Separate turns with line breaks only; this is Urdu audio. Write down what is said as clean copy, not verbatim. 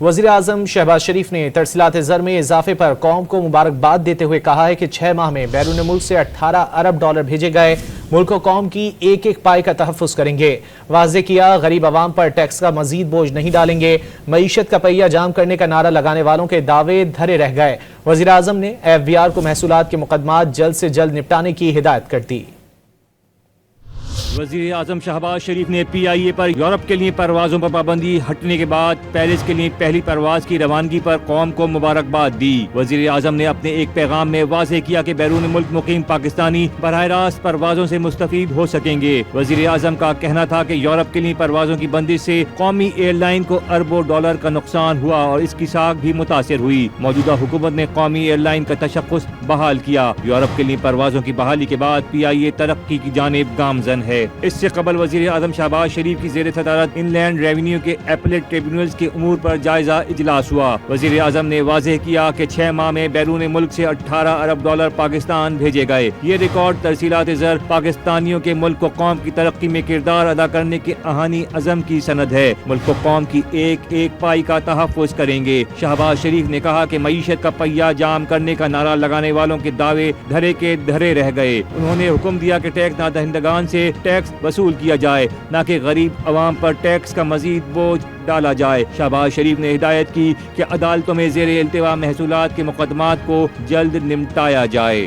وزیراعظم شہباز شریف نے ترسیلات زر میں اضافے پر قوم کو مبارکباد دیتے ہوئے کہا ہے کہ 6 ماہ میں بیرون ملک سے 18 ارب ڈالر بھیجے گئے، ملک و قوم کی ایک ایک پائی کا تحفظ کریں گے۔ واضح کیا غریب عوام پر ٹیکس کا مزید بوجھ نہیں ڈالیں گے۔ معیشت کا پہیہ جام کرنے کا نعرہ لگانے والوں کے دعوے دھرے رہ گئے۔ وزیراعظم نے FBR کو محصولات کے مقدمات جلد سے جلد نپٹانے کی ہدایت کر دی۔
وزیر اعظم شہباز شریف نے PIA پر یورپ کے لیے پروازوں پر پابندی ہٹنے کے بعد پیرس کے لیے پہلی پرواز کی روانگی پر قوم کو مبارکباد دی۔ وزیر اعظم نے اپنے ایک پیغام میں واضح کیا کہ بیرون ملک مقیم پاکستانی براہ راست پروازوں سے مستفید ہو سکیں گے۔ وزیر اعظم کا کہنا تھا کہ یورپ کے لیے پروازوں کی بندش سے قومی ایئر لائن کو اربوں ڈالر کا نقصان ہوا اور اس کی ساکھ بھی متاثر ہوئی۔ موجودہ حکومت نے قومی ایئر لائن کا تشخص بحال کیا۔ یورپ کے لیے پروازوں کی بحالی کے بعد PIA ترقی کی جانب گامزن ہے۔ اس سے قبل وزیر اعظم شہباز شریف کی زیر صدارت ان لینڈ ریونیو کے اپیلیٹ ٹریبیونلز کے امور پر جائزہ اجلاس ہوا۔ وزیر اعظم نے واضح کیا کہ 6 ماہ میں بیرون ملک سے 18 ارب ڈالر پاکستان بھیجے گئے۔ یہ ریکارڈ ترسیلات زر پاکستانیوں کے ملک و قوم کی ترقی میں کردار ادا کرنے کے اہانی عزم کی سند ہے۔ ملک و قوم کی ایک ایک پائی کا تحفظ کریں گے۔ شہباز شریف نے کہا کہ معیشت کا پہیہ جام کرنے کا نعرہ لگانے والوں کے دعوے دھرے کے دھرے رہ گئے۔ انہوں نے حکم دیا کہ ٹیکس نہ دہندگان سے ٹیکس وصول کیا جائے، نہ کہ غریب عوام پر ٹیکس کا مزید بوجھ ڈالا جائے۔ شہباز شریف نے ہدایت کی کہ عدالتوں میں زیر التوا محصولات کے مقدمات کو جلد نمٹایا جائے۔